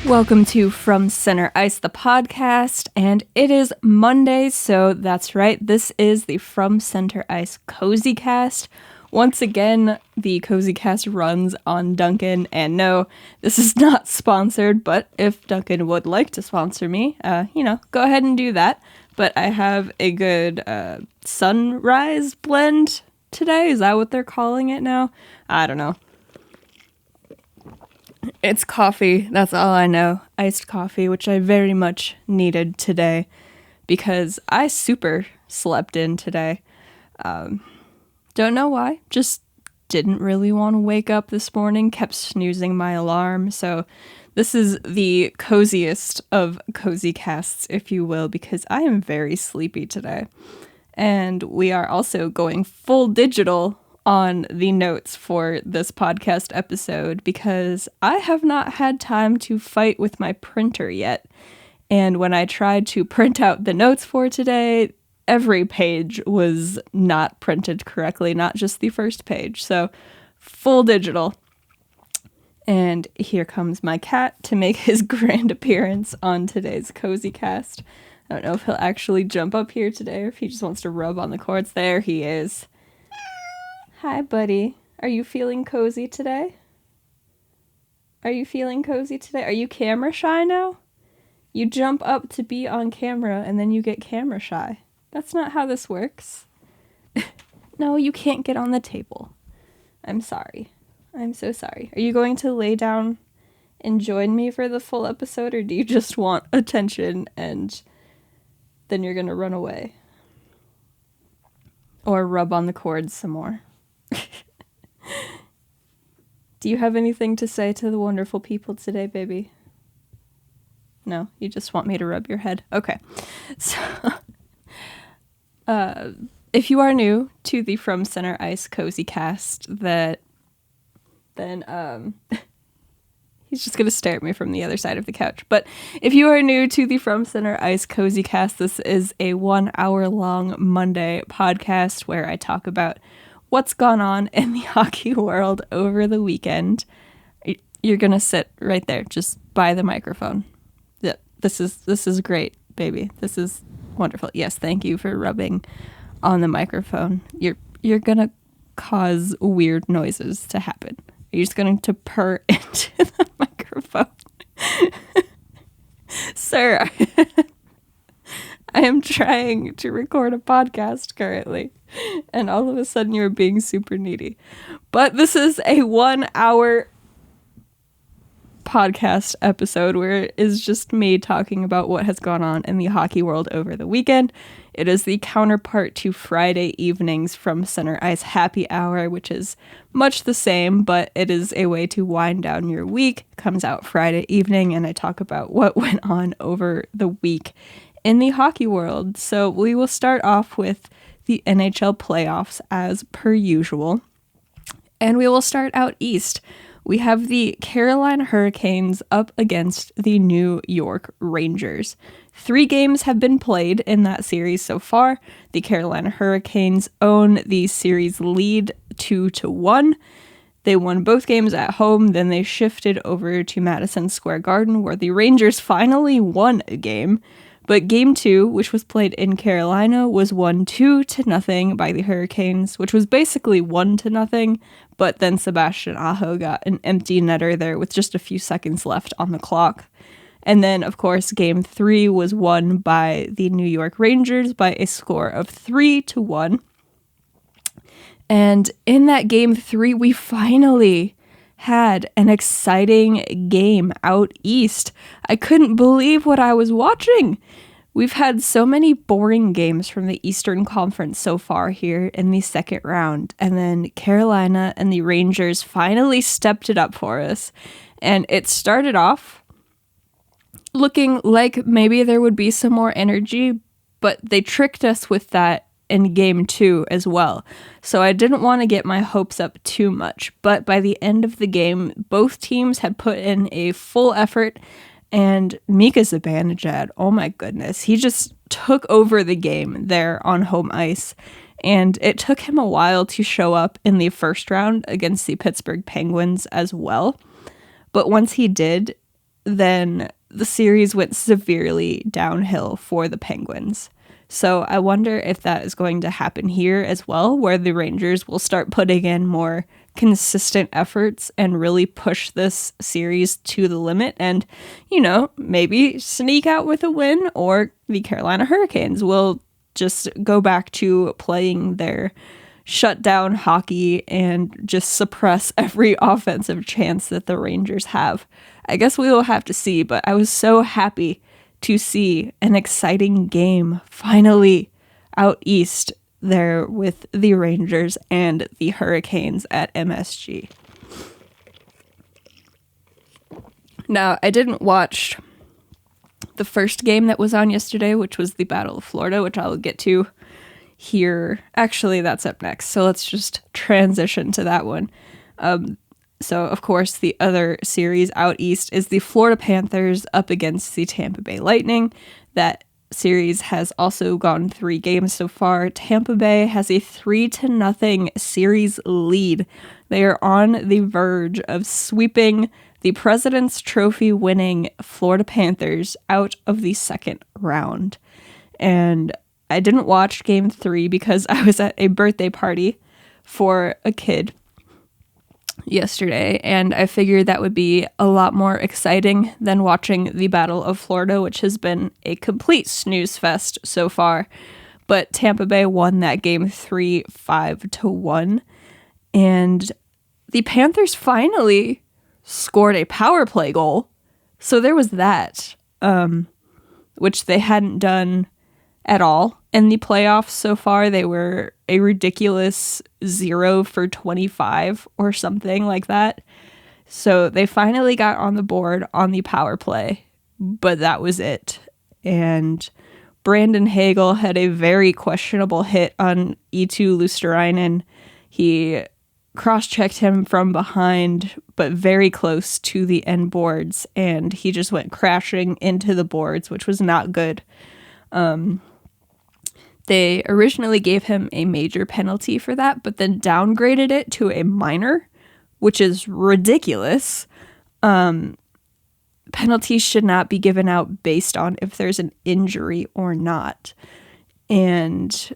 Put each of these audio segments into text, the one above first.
Welcome to From Center Ice, the podcast, and it is Monday, so that's right, this is the From Center Ice Cozy Cast. Once again, the Cozy Cast runs on Duncan, and no, this is not sponsored, but if Duncan would like to sponsor me, go ahead and do that. But I have a good sunrise blend today, is that what they're calling it now? I don't know. It's coffee, that's all I know. Iced coffee, which I very much needed today because I super slept in today. Don't know why, just didn't really want to wake up this morning, kept snoozing my alarm. So this is the coziest of cozy casts, if you will, because I am very sleepy today. And we are also going full digital on the notes for this podcast episode because I have not had time to fight with my printer yet. And when I tried to print out the notes for today, every page was not printed correctly, not just the first page. So full digital. And here comes my cat to make his grand appearance on today's Cozy Cast. I don't know if he'll actually jump up here today or if he just wants to rub on the cords. There he is. Hi, buddy. Are you feeling cozy today? Are you feeling cozy today? Are you camera shy now? You jump up to be on camera and then you get camera shy. That's not how this works. No, you can't get on the table. I'm sorry. I'm so sorry. Are you going to lay down and join me for the full episode, or do you just want attention and then you're going to run away? Or rub on the cords some more? Do you have anything to say to the wonderful people today, baby? No, you just want me to rub your head. Okay. So, if you are new to the From Center Ice Cozy Cast, then he's just going to stare at me from the other side of the couch. But if you are new to the From Center Ice Cozy Cast, this is a 1 hour long Monday podcast where I talk about what's gone on in the hockey world over the weekend. You're going to sit right there, just by the microphone. Yeah, this is great, baby. This is wonderful. Yes, thank you for rubbing on the microphone. You're going to cause weird noises to happen. You're just going to purr into the microphone. Sir, I am trying to record a podcast currently, and all of a sudden you're being super needy. But this is a 1 hour podcast episode where it is just me talking about what has gone on in the hockey world over the weekend. It is the counterpart to Friday evenings From Center Ice Happy Hour, which is much the same, but it is a way to wind down your week. It comes out Friday evening, and I talk about what went on over the week in the hockey world. So we will start off with the NHL playoffs as per usual. And we will start out east. We have the Carolina Hurricanes up against the New York Rangers. 3 games have been played in that series so far. The Carolina Hurricanes own the series lead 2-1. They won both games at home, then they shifted over to Madison Square Garden, where the Rangers finally won a game. But game 2, which was played in Carolina, was won 2-0 by the Hurricanes, which was basically 1-0, but then Sebastian Aho got an empty netter there with just a few seconds left on the clock. And then, of course, game 3 was won by the New York Rangers by a score of 3-1. And in that game 3, we finally had an exciting game out east. I couldn't believe what I was watching. We've had so many boring games from the Eastern Conference so far here in the second round, and then Carolina and the Rangers finally stepped it up for us. And it started off looking like maybe there would be some more energy, but they tricked us with that in game 2 as well. So I didn't want to get my hopes up too much, but by the end of the game, both teams had put in a full effort, and Mika Zibanejad, oh my goodness, he just took over the game there on home ice, and it took him a while to show up in the first round against the Pittsburgh Penguins as well. But once he did, then the series went severely downhill for the Penguins. So I wonder if that is going to happen here as well, where the Rangers will start putting in more consistent efforts and really push this series to the limit and, maybe sneak out with a win, or the Carolina Hurricanes will just go back to playing their shutdown hockey and just suppress every offensive chance that the Rangers have. I guess we will have to see, but I was so happy to see an exciting game finally out east there with the Rangers and the Hurricanes at MSG. Now, I didn't watch the first game that was on yesterday, which was the Battle of Florida, which I'll get to here. Actually, that's up next, so let's just transition to that one. So, of course, the other series out east is the Florida Panthers up against the Tampa Bay Lightning. That series has also gone 3 games so far. Tampa Bay has a 3-0 series lead. They are on the verge of sweeping the President's Trophy winning Florida Panthers out of the second round. And I didn't watch Game 3 because I was at a birthday party for a kid yesterday, and I figured that would be a lot more exciting than watching the Battle of Florida, which has been a complete snooze fest so far. But Tampa Bay won that game 3-5-1, and the Panthers finally scored a power play goal. So there was that, which they hadn't done at all in the playoffs so far. They were a ridiculous 0 for 25 or something like that. So they finally got on the board on the power play, but that was it. And Brandon Hagel had a very questionable hit on Eetu Luostarinen. He cross-checked him from behind, but very close to the end boards, and he just went crashing into the boards, which was not good. They originally gave him a major penalty for that, but then downgraded it to a minor, which is ridiculous. Penalties should not be given out based on if there's an injury or not. And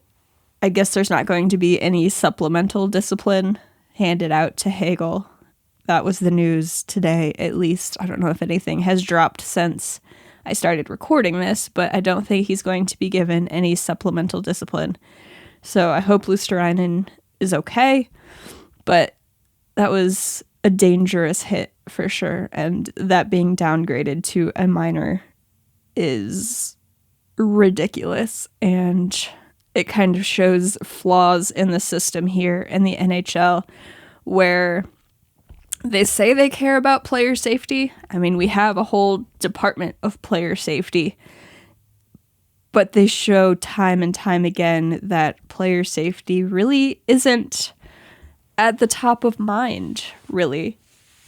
I guess there's not going to be any supplemental discipline handed out to Hagel. That was the news today, at least. I don't know if anything has dropped since I started recording this, but I don't think he's going to be given any supplemental discipline. So I hope Luostarinen is okay, but that was a dangerous hit for sure, and that being downgraded to a minor is ridiculous, and it kind of shows flaws in the system here in the NHL, where they say they care about player safety. I mean, we have a whole department of player safety, but they show time and time again that player safety really isn't at the top of mind, really.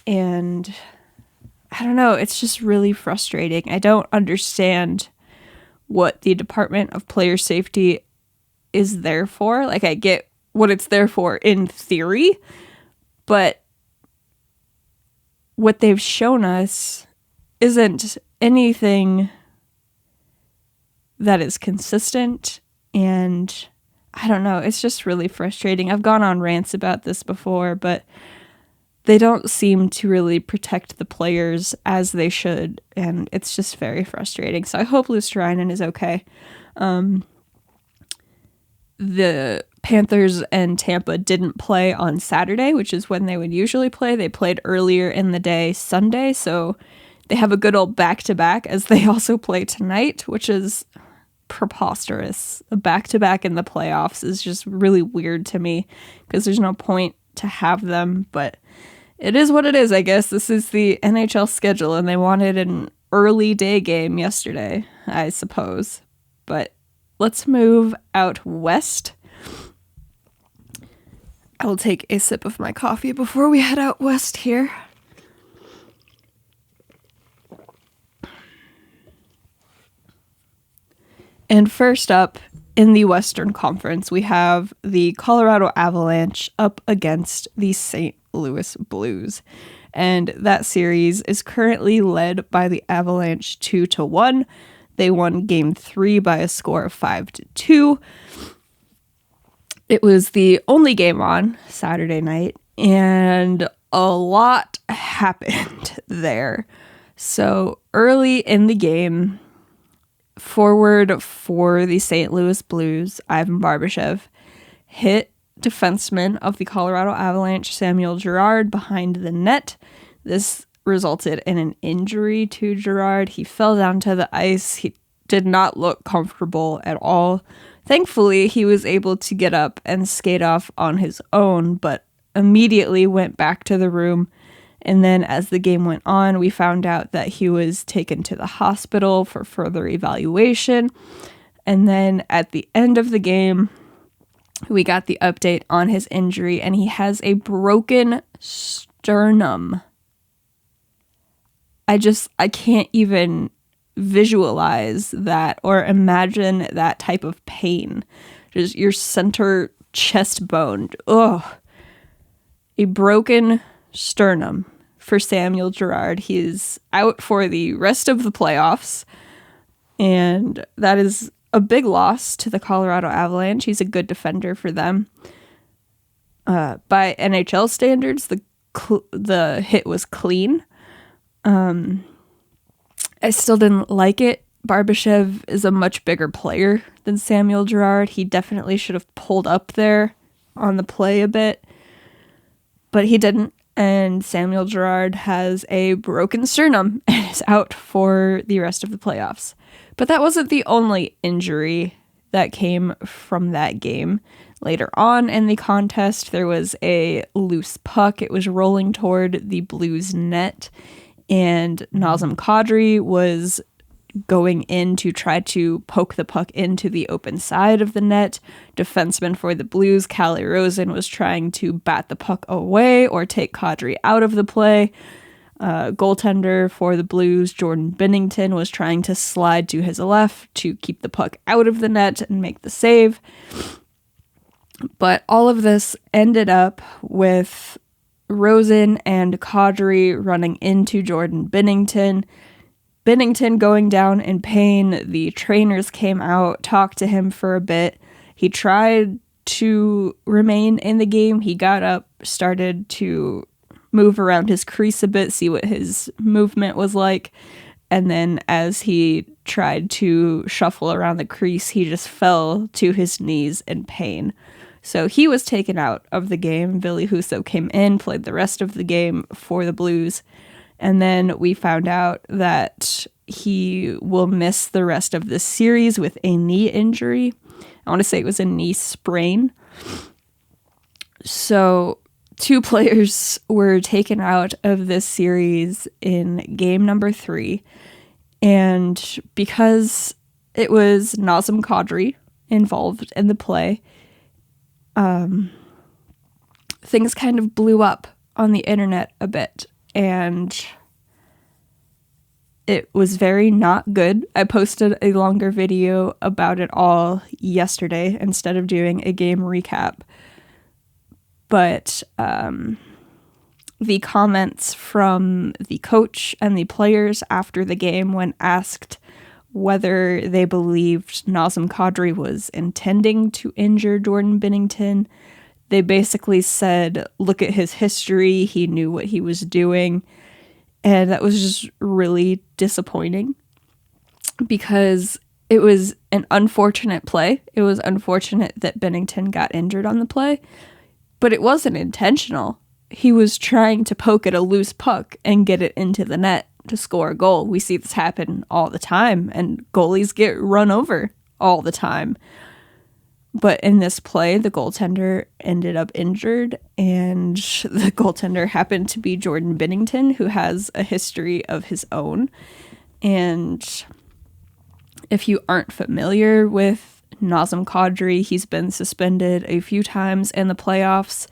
And I don't know, it's just really frustrating. I don't understand what the Department of Player Safety is there for. Like, I get what it's there for in theory, but what they've shown us isn't anything that is consistent, and I don't know, it's just really frustrating. I've gone on rants about this before, but they don't seem to really protect the players as they should, and it's just very frustrating. So I hope Luostarinen is okay. The Panthers and Tampa didn't play on Saturday, which is when they would usually play. They played earlier in the day Sunday, so they have a good old back-to-back as they also play tonight, which is preposterous. A back-to-back in the playoffs is just really weird to me because there's no point to have them, but it is what it is, I guess. This is the NHL schedule, and they wanted an early day game yesterday, I suppose. But let's move out west. I will take a sip of my coffee before we head out west here. And first up, in the Western Conference, we have the Colorado Avalanche up against the St. Louis Blues. And that series is currently led by the Avalanche 2-1. They won game 3 by a score of 5-2. It was the only game on Saturday night, and a lot happened there. So early in the game, forward for the St. Louis Blues, Ivan Barbashev, hit defenseman of the Colorado Avalanche, Samuel Girard, behind the net. This resulted in an injury to Girard. He fell down to the ice. He did not look comfortable at all. Thankfully, he was able to get up and skate off on his own, but immediately went back to the room. And then as the game went on, we found out that he was taken to the hospital for further evaluation. And then at the end of the game, we got the update on his injury, and he has a broken sternum. I can't even visualize that or imagine that type of pain. Just your center chest bone. Ugh. A broken sternum for Samuel Girard. He's out for the rest of the playoffs, and that is a big loss to the Colorado Avalanche. He's a good defender for them. By NHL standards, the hit was clean. I still didn't like it. Barbashev is a much bigger player than Samuel Girard. He definitely should have pulled up there on the play a bit, but he didn't. And Samuel Girard has a broken sternum and is out for the rest of the playoffs. But that wasn't the only injury that came from that game. Later on in the contest, there was a loose puck. It was rolling toward the Blues net, and Nazem Kadri was going in to try to poke the puck into the open side of the net. Defenseman for the Blues, Calle Rosen, was trying to bat the puck away or take Kadri out of the play. Goaltender for the Blues, Jordan Binnington, was trying to slide to his left to keep the puck out of the net and make the save. But all of this ended up with Rosen and Kadri running into Jordan Binnington. Binnington going down in pain. The trainers came out, talked to him for a bit. He tried to remain in the game. He got up, started to move around his crease a bit, see what his movement was like. And then as he tried to shuffle around the crease, he just fell to his knees in pain. So he was taken out of the game. Ville Husso came in, played the rest of the game for the Blues. And then we found out that he will miss the rest of the series with a knee injury. I want to say it was a knee sprain. So 2 players were taken out of this series in game number 3. And because it was Nazem Kadri involved in the play, things kind of blew up on the internet a bit. And it was very not good. I posted a longer video about it all yesterday instead of doing a game recap. But the comments from the coach and the players after the game, when asked whether they believed Nazem Kadri was intending to injure Jordan Binnington, they basically said, look at his history, he knew what he was doing. And that was just really disappointing because it was an unfortunate play. It was unfortunate that Binnington got injured on the play, but it wasn't intentional. He was trying to poke at a loose puck and get it into the net to score a goal. We see this happen all the time, and goalies get run over all the time. But in this play, the goaltender ended up injured, and the goaltender happened to be Jordan Binnington, who has a history of his own. And if you aren't familiar with Nazem Kadri, he's been suspended a few times in the playoffs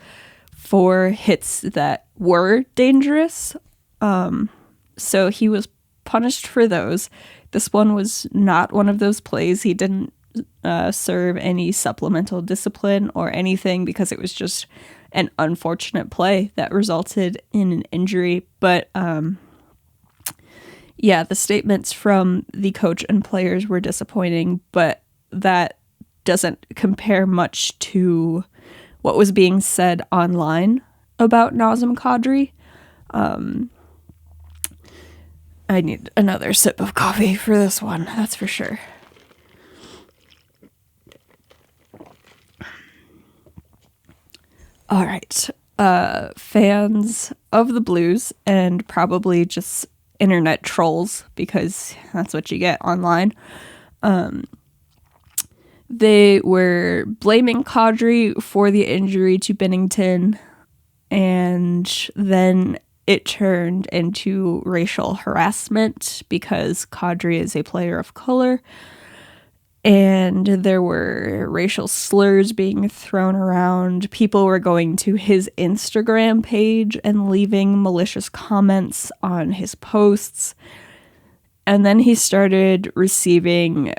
for hits that were dangerous. So he was punished for those. This one was not one of those plays. He didn't serve any supplemental discipline or anything because it was just an unfortunate play that resulted in an injury. But yeah, the statements from the coach and players were disappointing, but that doesn't compare much to what was being said online about Nazem Kadri. I need another sip of coffee for this one, that's for sure. All right. Fans of the Blues, and probably just internet trolls, because that's what you get online, they were blaming Kadri for the injury to Binnington, and then it turned into racial harassment because Kadri is a player of color, and there were racial slurs being thrown around. People were going to his Instagram page and leaving malicious comments on his posts, and then he started receiving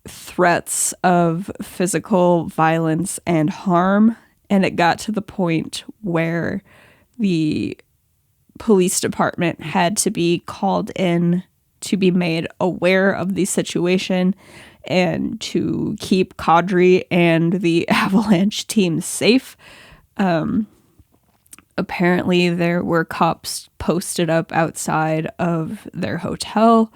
threats of physical violence and harm, and it got to the point where the police department had to be called in to be made aware of the situation and to keep Kadri and the Avalanche team safe. Apparently there were cops posted up outside of their hotel,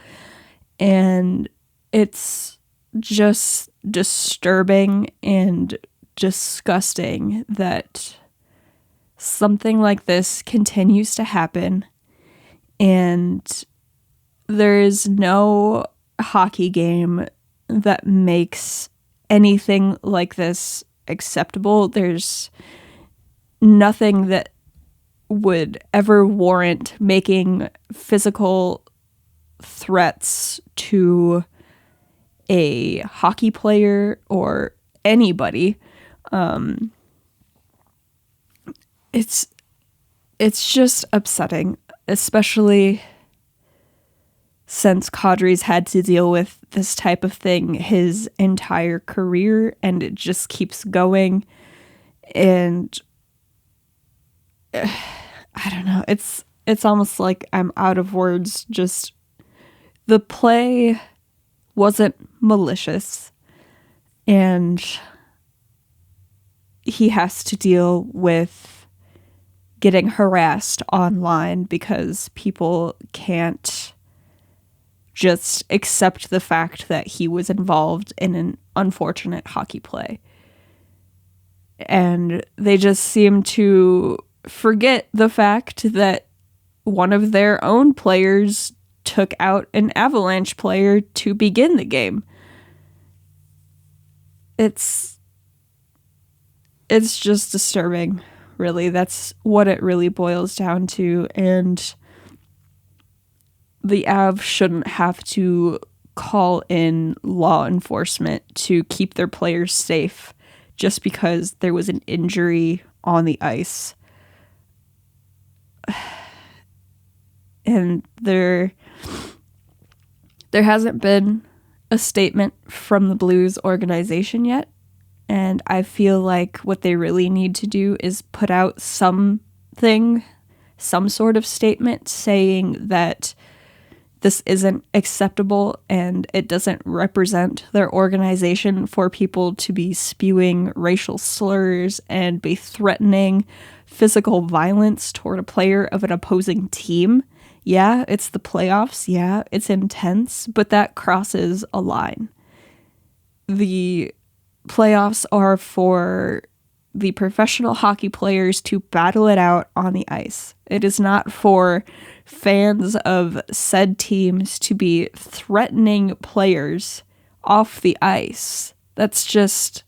and it's just disturbing and disgusting that something like this continues to happen, and there is no hockey game that makes anything like this acceptable. There's nothing that would ever warrant making physical threats to a hockey player or anybody. It's just upsetting, especially since Kadri's had to deal with this type of thing his entire career, and it just keeps going. And I don't know, it's almost like I'm out of words. Just the play wasn't malicious, and he has to deal with getting harassed online because people can't just accept the fact that he was involved in an unfortunate hockey play. And they just seem to forget the fact that one of their own players took out an Avalanche player to begin the game. It's just disturbing, really. That's what it really boils down to, and the Avs shouldn't have to call in law enforcement to keep their players safe just because there was an injury on the ice. And there hasn't been a statement from the Blues organization yet, and I feel like what they really need to do is put out some sort of statement saying that this isn't acceptable and it doesn't represent their organization for people to be spewing racial slurs and be threatening physical violence toward a player of an opposing team. Yeah, it's the playoffs. Yeah, it's intense, but that crosses a line. The playoffs are for the professional hockey players to battle it out on the ice. It is not for fans of said teams to be threatening players off the ice. That's just,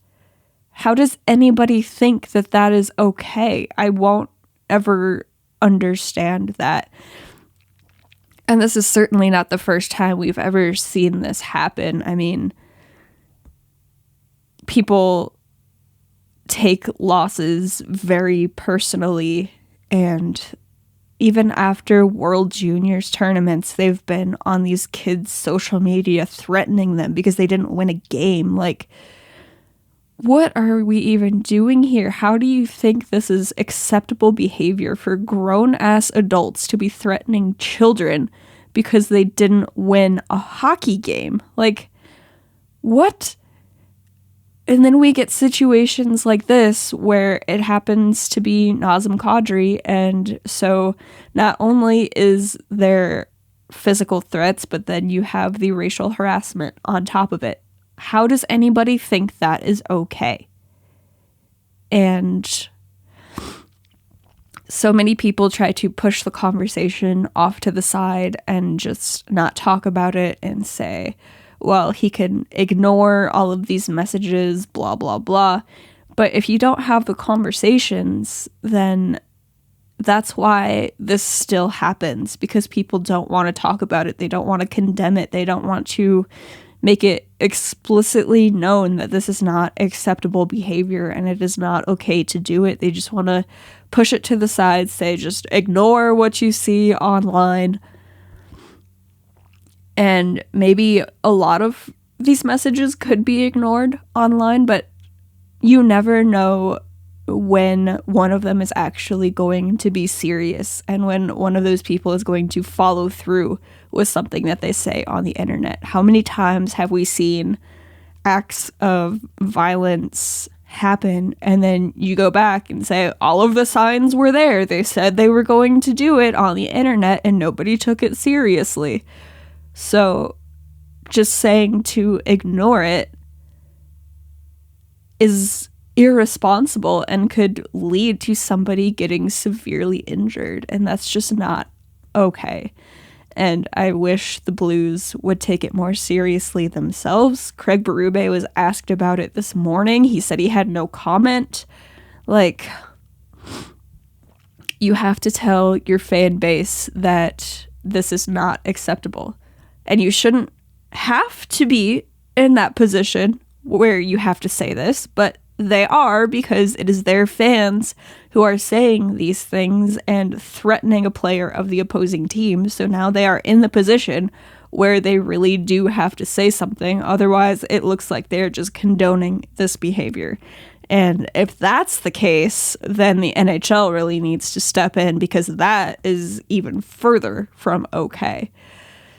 how does anybody think that that is okay? I won't ever understand that. And this is certainly not the first time we've ever seen this happen. I mean, people take losses very personally, and even after World Juniors tournaments, they've been on these kids' social media threatening them because they didn't win a game. Like, what are we even doing here? How do you think this is acceptable behavior for grown-ass adults to be threatening children because they didn't win a hockey game? Like, what? And then we get situations like this where it happens to be Nazem Kadri, and so not only is there physical threats, but then you have the racial harassment on top of it. How does anybody think that is okay? And so many people try to push the conversation off to the side and just not talk about it and say, well, he can ignore all of these messages, blah, blah, blah. But if you don't have the conversations, then that's why this still happens, because people don't want to talk about it. They don't want to condemn it. They don't want to make it explicitly known that this is not acceptable behavior and it is not okay to do it. They just want to push it to the side, say, just ignore what you see online. And maybe a lot of these messages could be ignored online, but you never know when one of them is actually going to be serious and when one of those people is going to follow through with something that they say on the internet. How many times have we seen acts of violence happen and then you go back and say all of the signs were there, they said they were going to do it on the internet and nobody took it seriously? So just saying to ignore it is irresponsible and could lead to somebody getting severely injured, and that's just not okay. And I wish the Blues would take it more seriously themselves. Craig Berube was asked about it this morning. He said he had no comment. Like, you have to tell your fan base that this is not acceptable. And you shouldn't have to be in that position where you have to say this, but they are, because it is their fans who are saying these things and threatening a player of the opposing team. So now they are in the position where they really do have to say something. Otherwise, it looks like they're just condoning this behavior. And if that's the case, then the NHL really needs to step in, because that is even further from okay.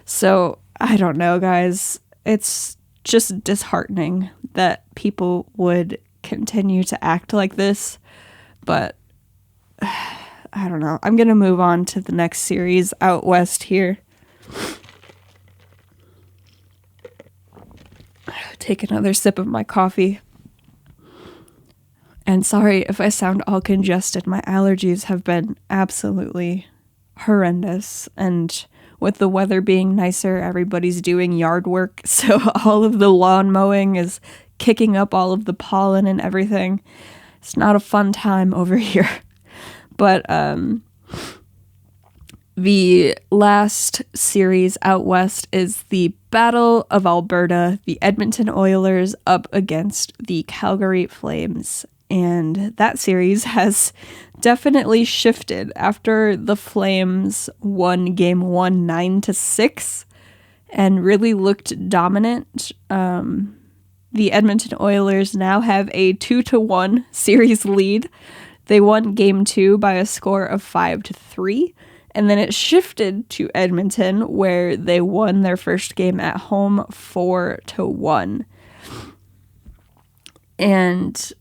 So, I don't know, guys. It's just disheartening that people would continue to act like this. But, I don't know. I'm going to move on to the next series out west here. Take another sip of my coffee. And sorry if I sound all congested. My allergies have been absolutely horrendous. And with the weather being nicer, everybody's doing yard work, so all of the lawn mowing is kicking up all of the pollen and everything. It's not a fun time over here. But the last series out west is the Battle of Alberta, the Edmonton Oilers up against the Calgary Flames. And that series has definitely shifted after the Flames won game 1 9-6 and really looked dominant. The Edmonton Oilers now have a 2-1 series lead. They won game 2 by a score of 5-3. And then it shifted to Edmonton, where they won their first game at home 4-1. And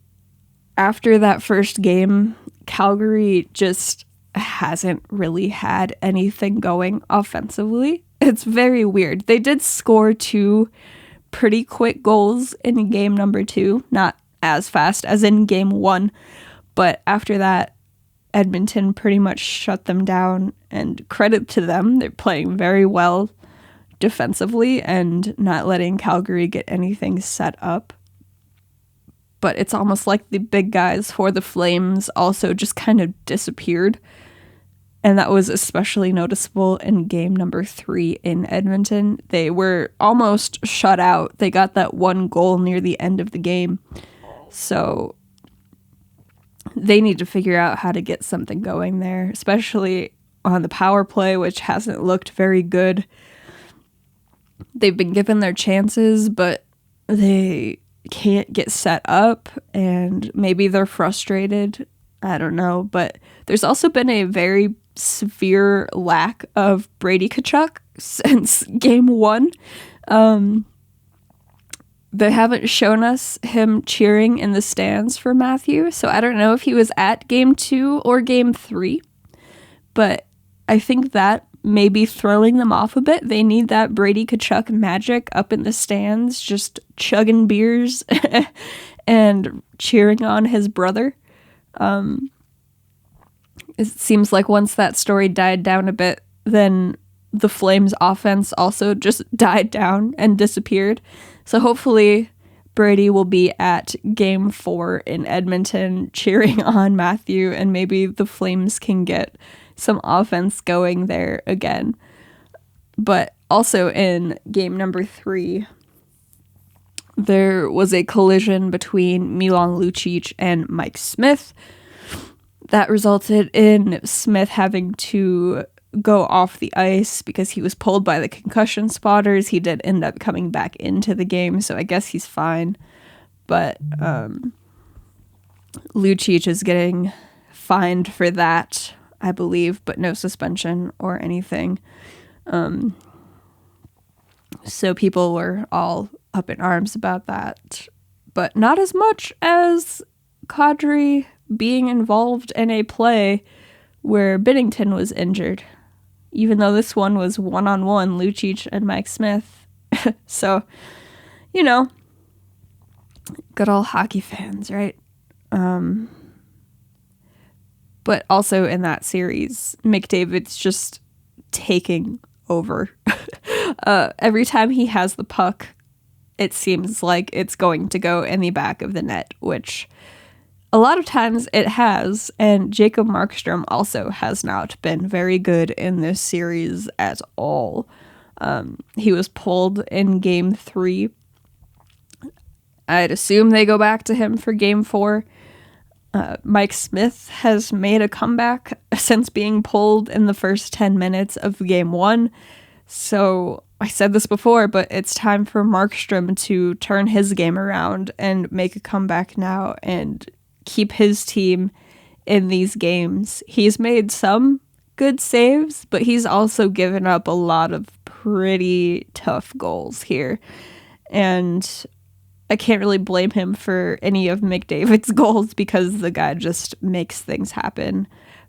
after that first game, Calgary just hasn't really had anything going offensively. It's very weird. They did score 2 pretty quick goals in game number 2, not as fast as in game 1, but after that, Edmonton pretty much shut them down, and credit to them. They're playing very well defensively and not letting Calgary get anything set up. But it's almost like the big guys for the Flames also just kind of disappeared. And that was especially noticeable in game number 3 in Edmonton. They were almost shut out. They got that 1 goal near the end of the game. So they need to figure out how to get something going there, especially on the power play, which hasn't looked very good. They've been given their chances, but they can't get set up, and maybe they're frustrated. I don't know. But there's also been a very severe lack of Brady Tkachuk since game 1. They haven't shown us him cheering in the stands for Matthew, so I don't know if he was at game 2 or game 3, but I think that may be throwing them off a bit. They need that Brady Tkachuk magic up in the stands, just chugging beers and cheering on his brother. It seems like once that story died down a bit, then the Flames offense also just died down and disappeared. So hopefully Brady will be at game 4 in Edmonton cheering on Matthew, and maybe the Flames can get some offense going there again. But also in game number 3, there was a collision between Milan Lucic and Mike Smith that resulted in Smith having to go off the ice because he was pulled by the concussion spotters. He did end up coming back into the game, so I guess he's fine. But Lucic is getting fined for that, I believe, but no suspension or anything. So people were all up in arms about that, but not as much as Kadri being involved in a play where Binnington was injured, even though this one was one-on-one, Lucic and Mike Smith. So, you know, good old hockey fans, right? But also in that series, McDavid's just taking over. Every time he has the puck, it seems like it's going to go in the back of the net, which a lot of times it has, and Jacob Markstrom also has not been very good in this series at all. He was pulled in game 3. I'd assume they go back to him for game 4. Mike Smith has made a comeback since being pulled in the first 10 minutes of game 1. So I said this before, but it's time for Markstrom to turn his game around and make a comeback now and keep his team in these games. He's made some good saves, but he's also given up a lot of pretty tough goals here. And I can't really blame him for any of McDavid's goals because the guy just makes things happen.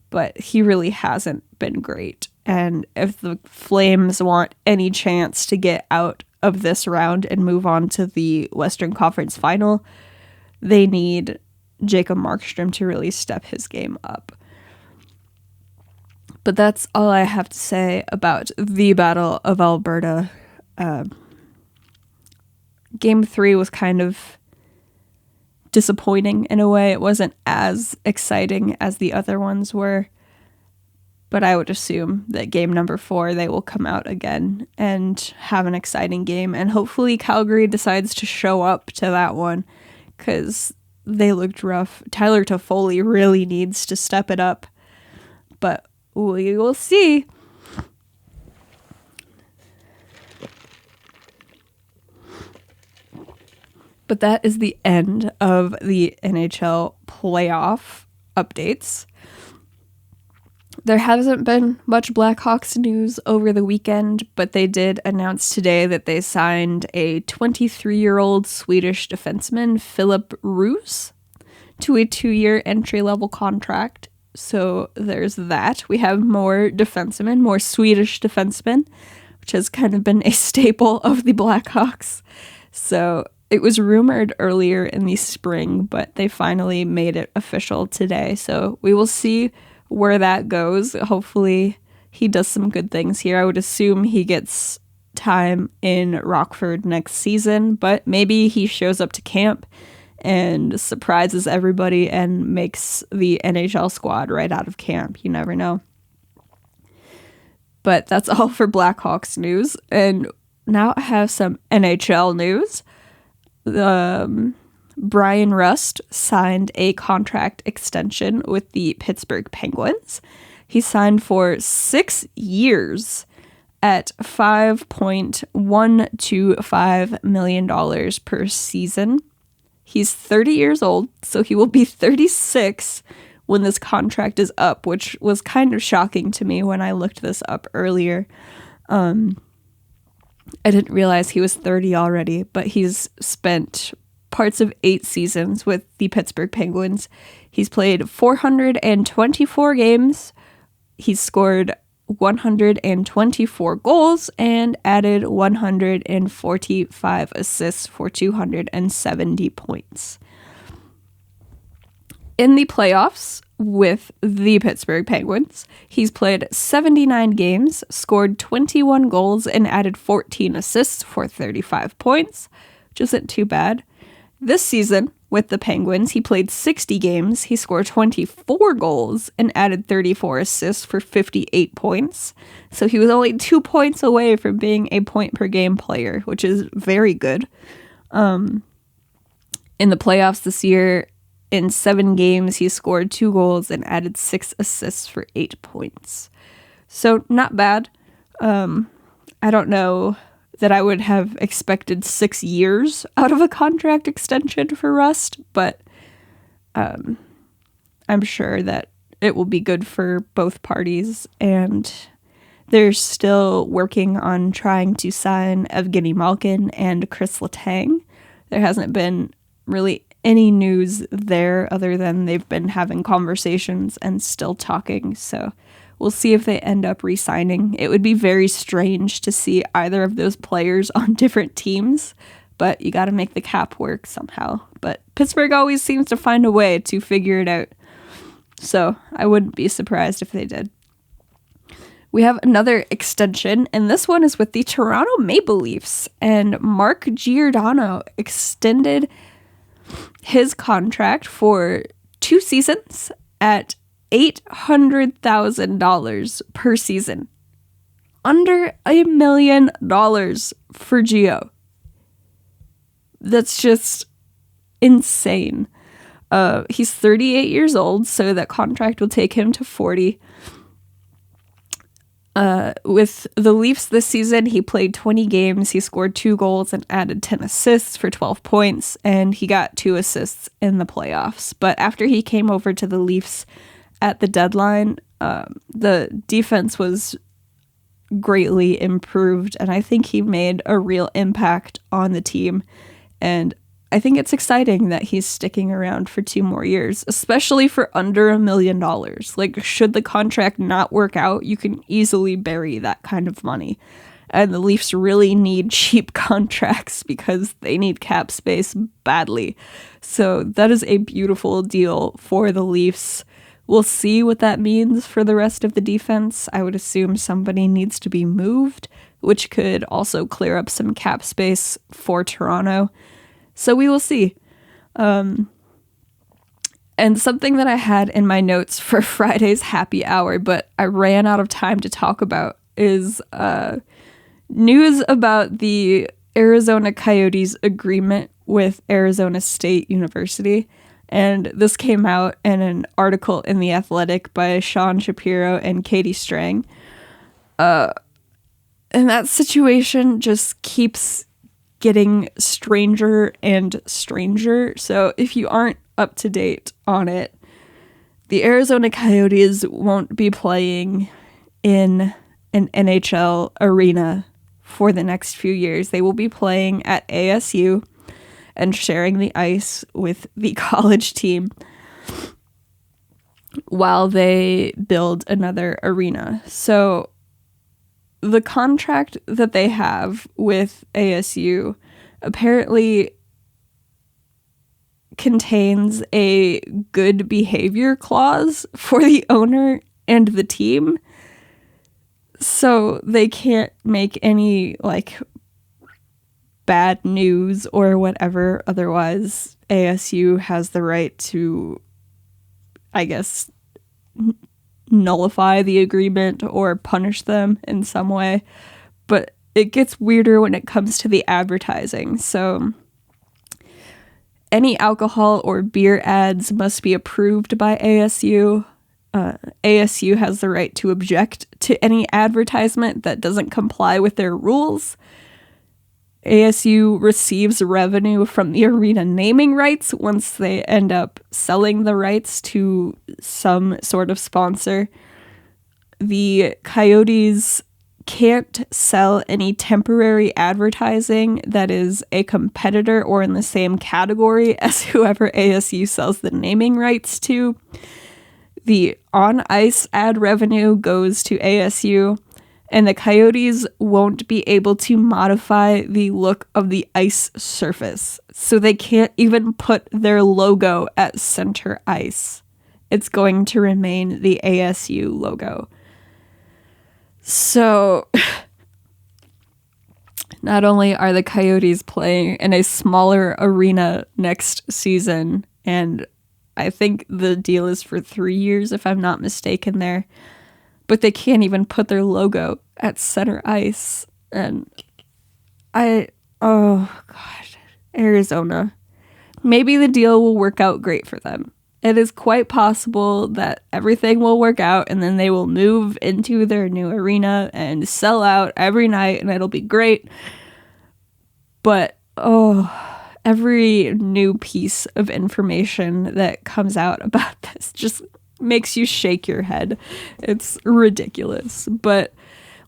But he really hasn't been great. And if the Flames want any chance to get out of this round and move on to the Western Conference Final, they need Jacob Markstrom to really step his game up. But that's all I have to say about the Battle of Alberta. Game 3 was kind of disappointing in a way. It wasn't as exciting as the other ones were. But I would assume that game number 4, they will come out again and have an exciting game. And hopefully Calgary decides to show up to that one, because they looked rough. Tyler Toffoli really needs to step it up. But we will see. But that is the end of the NHL playoff updates. There hasn't been much Blackhawks news over the weekend, but they did announce today that they signed a 23-year-old Swedish defenseman, Philip Roos, to a 2-year entry-level contract. So there's that. We have more defensemen, more Swedish defensemen, which has kind of been a staple of the Blackhawks. So it was rumored earlier in the spring, but they finally made it official today. So we will see where that goes. Hopefully he does some good things here. I would assume he gets time in Rockford next season, but maybe he shows up to camp and surprises everybody and makes the NHL squad right out of camp. You never know. But that's all for Blackhawks news. And now I have some NHL news. Brian Rust signed a contract extension with the Pittsburgh Penguins. He signed for 6 years at $5.125 million per season. He's 30 years old, so he will be 36 when this contract is up, which was kind of shocking to me when I looked this up earlier. I didn't realize he was 30 already, but he's spent parts of 8 seasons with the Pittsburgh Penguins. He's played 424 games. He's scored 124 goals and added 145 assists for 270 points. In the playoffs with the Pittsburgh Penguins, he's played 79 games, scored 21 goals, and added 14 assists for 35 points, which isn't too bad. This season, with the Penguins, he played 60 games, he scored 24 goals, and added 34 assists for 58 points. So he was only 2 points away from being a point-per-game player, which is very good. In the playoffs this year, in 7 games, he scored 2 goals and added 6 assists for 8 points. So not bad. I don't know that I would have expected 6 years out of a contract extension for Rust, but I'm sure that it will be good for both parties, and they're still working on trying to sign Evgeny Malkin and Chris Letang. There hasn't been really any news there other than they've been having conversations and still talking, so we'll see if they end up re-signing. It would be very strange to see either of those players on different teams, but you got to make the cap work somehow. But Pittsburgh always seems to find a way to figure it out, so I wouldn't be surprised if they did. We have another extension, and this one is with the Toronto Maple Leafs, and Mark Giordano extended his contract for 2 seasons at $800,000 per season. Under $1 million for Gio. That's just insane. He's 38 years old, so that contract will take him to 40. With the Leafs this season, he played 20 games, he scored 2 goals and added 10 assists for 12 points, and he got 2 assists in the playoffs. But after he came over to the Leafs at the deadline, the defense was greatly improved, and I think he made a real impact on the team. And I think it's exciting that he's sticking around for 2 more years, especially for under $1 million. Like, should the contract not work out, you can easily bury that kind of money. And the Leafs really need cheap contracts because they need cap space badly. So that is a beautiful deal for the Leafs. We'll see what that means for the rest of the defense. I would assume somebody needs to be moved, which could also clear up some cap space for Toronto. So we will see. And something that I had in my notes for Friday's happy hour, but I ran out of time to talk about, is news about the Arizona Coyotes agreement with Arizona State University. And this came out in an article in The Athletic by Sean Shapiro and Katie Strang. And that situation just keeps getting stranger and stranger. So if you aren't up to date on it, the Arizona Coyotes won't be playing in an NHL arena for the next few years. They will be playing at ASU and sharing the ice with the college team while they build another arena. So the contract that they have with ASU apparently contains a good behavior clause for the owner and the team. So they can't make any, like, bad news or whatever. Otherwise, ASU has the right to, I guess, nullify the agreement or punish them in some way. But it gets weirder when it comes to the advertising. So any alcohol or beer ads must be approved by ASU. ASU has the right to object to any advertisement that doesn't comply with their rules. ASU receives revenue from the arena naming rights once they end up selling the rights to some sort of sponsor. The Coyotes can't sell any temporary advertising that is a competitor or in the same category as whoever ASU sells the naming rights to. The on-ice ad revenue goes to ASU, and the Coyotes won't be able to modify the look of the ice surface, so they can't even put their logo at center ice. It's going to remain the ASU logo. So, not only are the Coyotes playing in a smaller arena next season, and I think the deal is for 3 years, if I'm not mistaken there, but they can't even put their logo at center ice. And oh gosh, Arizona. Maybe the deal will work out great for them. It is quite possible that everything will work out and then they will move into their new arena and sell out every night and it'll be great. But, every new piece of information that comes out about this just makes you shake your head. It's ridiculous. But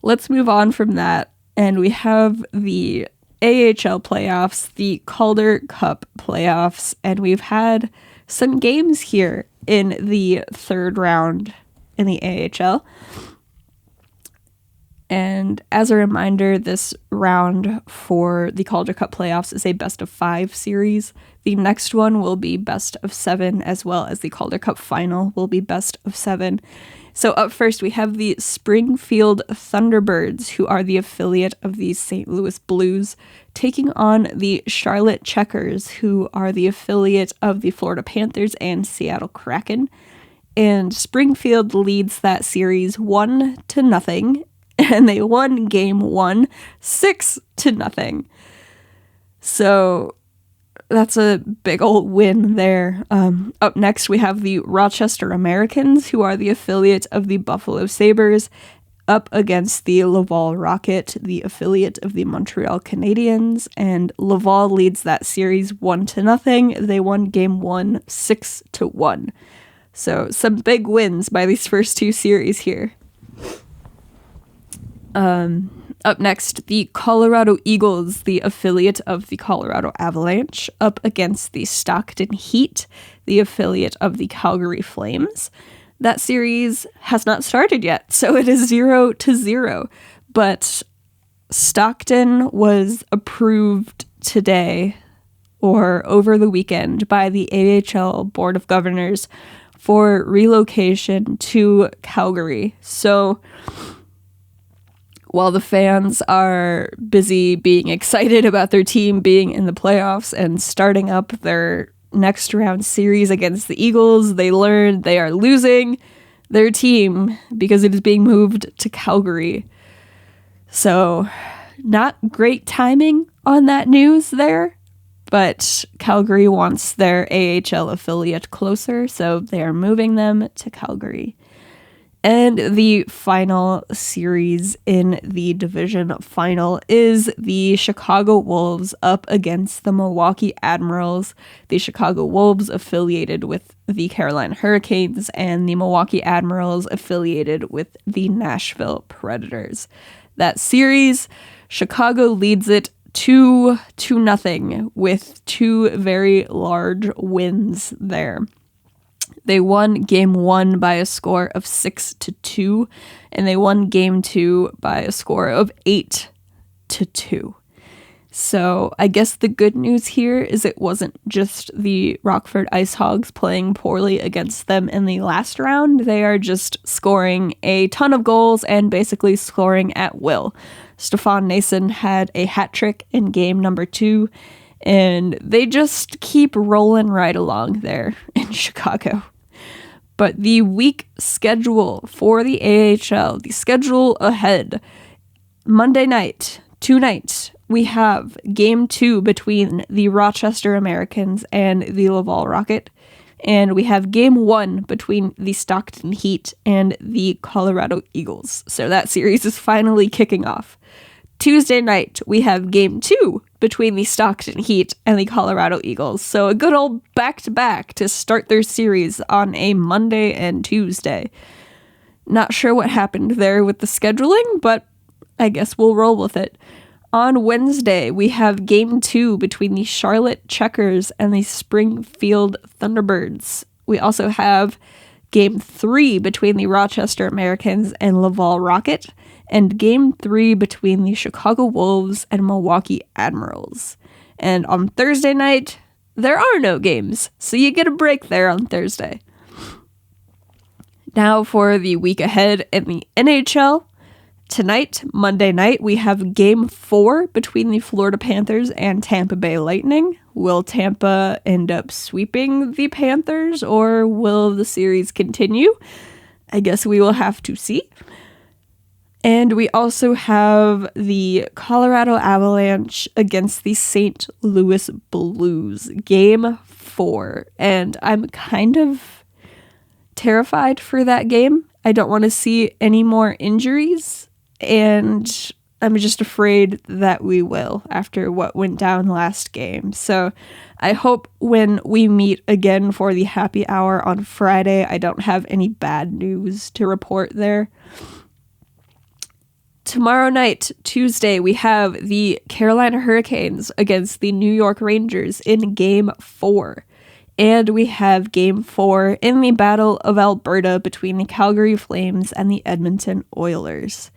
let's move on from that. And we have the AHL playoffs, the Calder Cup playoffs, and we've had some games here in the third round in the AHL. And as a reminder, this round for the Calder Cup playoffs is a best of 5 series. The next one will be best of 7, as well as the Calder Cup final will be best of 7. So up first, we have the Springfield Thunderbirds, who are the affiliate of the St. Louis Blues, taking on the Charlotte Checkers, who are the affiliate of the Florida Panthers and Seattle Kraken. And Springfield leads that series 1-0, and they won game 1 6-0. So that's a big old win there. Up next, we have the Rochester Americans, who are the affiliate of the Buffalo Sabres, up against the Laval Rocket, the affiliate of the Montreal Canadiens, and Laval leads that series 1-0. They won game 1 6-1. So some big wins by these first 2 series here. Up next, the Colorado Eagles, the affiliate of the Colorado Avalanche, up against the Stockton Heat, the affiliate of the Calgary Flames. That series has not started yet, so it is 0-0. But Stockton was approved today or over the weekend by the AHL Board of Governors for relocation to Calgary. So while the fans are busy being excited about their team being in the playoffs and starting up their next round series against the Eagles, they learned they are losing their team because it is being moved to Calgary. So, not great timing on that news there, but Calgary wants their AHL affiliate closer, so they are moving them to Calgary. And the final series in the division final is the Chicago Wolves up against the Milwaukee Admirals. The Chicago Wolves affiliated with the Carolina Hurricanes and the Milwaukee Admirals affiliated with the Nashville Predators. That series, Chicago leads it 2-0 with 2 very large wins there. They won game 1 by a score of 6-2, and they won game 2 by a score of 8-2. So I guess the good news here is it wasn't just the Rockford Ice Hogs playing poorly against them in the last round. They are just scoring a ton of goals and basically scoring at will. Stefan Nason had a hat trick in game number 2, and they just keep rolling right along there in Chicago. But the week schedule for the AHL, the schedule ahead, Monday night, tonight, we have game 2 between the Rochester Americans and the Laval Rocket. And we have game 1 between the Stockton Heat and the Colorado Eagles. So that series is finally kicking off. Tuesday night, we have Game 2 between the Stockton Heat and the Colorado Eagles. So a good old back-to-back to start their series on a Monday and Tuesday. Not sure what happened there with the scheduling, but I guess we'll roll with it. On Wednesday, we have Game 2 between the Charlotte Checkers and the Springfield Thunderbirds. We also have Game 3 between the Rochester Americans and Laval Rocket, and Game 3 between the Chicago Wolves and Milwaukee Admirals. And on Thursday night, there are no games, so you get a break there on Thursday. Now for the week ahead in the NHL. Tonight, Monday night, we have Game 4 between the Florida Panthers and Tampa Bay Lightning. Will Tampa end up sweeping the Panthers, or will the series continue? I guess we will have to see. And we also have the Colorado Avalanche against the St. Louis Blues, Game 4. And I'm kind of terrified for that game. I don't want to see any more injuries. And I'm just afraid that we will after what went down last game. So I hope when we meet again for the happy hour on Friday, I don't have any bad news to report there. Tomorrow night, Tuesday, we have the Carolina Hurricanes against the New York Rangers in Game 4. And we have Game 4 in the Battle of Alberta between the Calgary Flames and the Edmonton Oilers.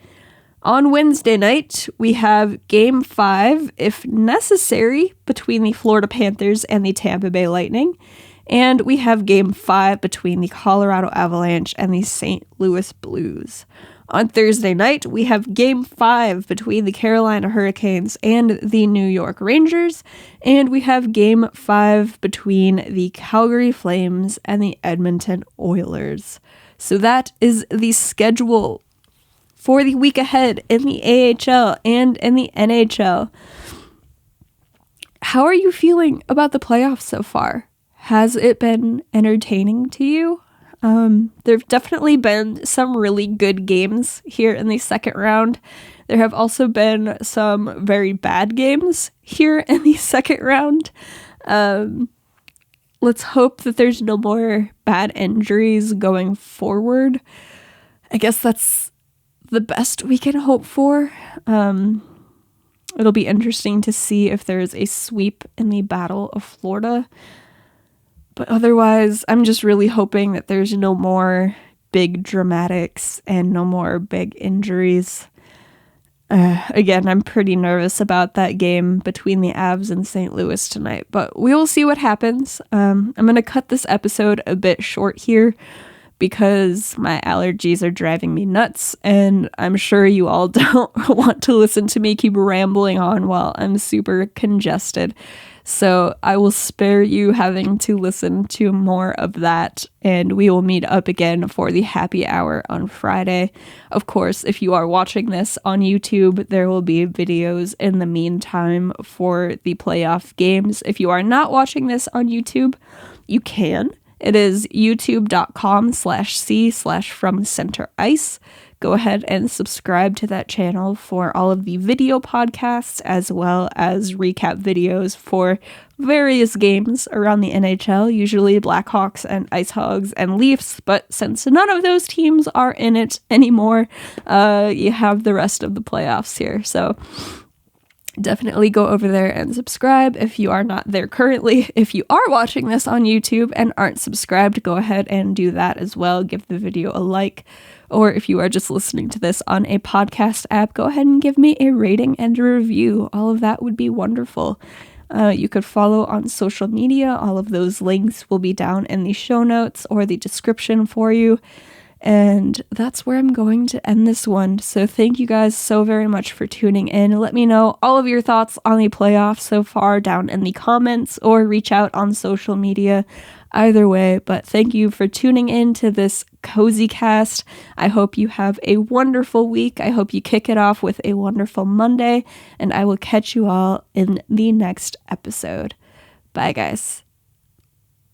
On Wednesday night, we have Game 5, if necessary, between the Florida Panthers and the Tampa Bay Lightning. And we have Game 5 between the Colorado Avalanche and the St. Louis Blues. On Thursday night, we have Game 5 between the Carolina Hurricanes and the New York Rangers. And we have Game 5 between the Calgary Flames and the Edmonton Oilers. So that is the schedule for the week ahead in the AHL and in the NHL. How are you feeling about the playoffs so far? Has it been entertaining to you? There have definitely been some really good games here in the second round. There have also been some very bad games here in the second round. Let's hope that there's no more bad injuries going forward. I guess that's the best we can hope for. It'll be interesting to see if there's a sweep in the Battle of Florida. But otherwise, I'm just really hoping that there's no more big dramatics and no more big injuries. Again, I'm pretty nervous about that game between the Avs and St. Louis tonight, but we will see what happens. I'm going to cut this episode a bit short here because my allergies are driving me nuts, and I'm sure you all don't want to listen to me keep rambling on while I'm super congested. So I will spare you having to listen to more of that, and we will meet up again for the happy hour on Friday. Of course, if you are watching this on YouTube, there will be videos in the meantime for the playoff games. If you are not watching this on YouTube, you can. It is youtube.com/c/FromCenterIce. Go ahead and subscribe to that channel for all of the video podcasts as well as recap videos for various games around the NHL, usually Blackhawks and Ice Hogs and Leafs, but since none of those teams are in it anymore, you have the rest of the playoffs here. So definitely go over there and subscribe if you are not there currently. If you are watching this on YouTube and aren't subscribed, go ahead and do that as well. Give the video a like. Or if you are just listening to this on a podcast app, go ahead and give me a rating and a review. All of that would be wonderful. You could follow on social media. All of those links will be down in the show notes or the description for you. And that's where I'm going to end this one. So thank you guys so very much for tuning in. Let me know all of your thoughts on the playoffs so far down in the comments or reach out on social media. Either way, but thank you for tuning in to this cozy cast. I hope you have a wonderful week. I hope you kick it off with a wonderful Monday, and I will catch you all in the next episode. Bye, guys.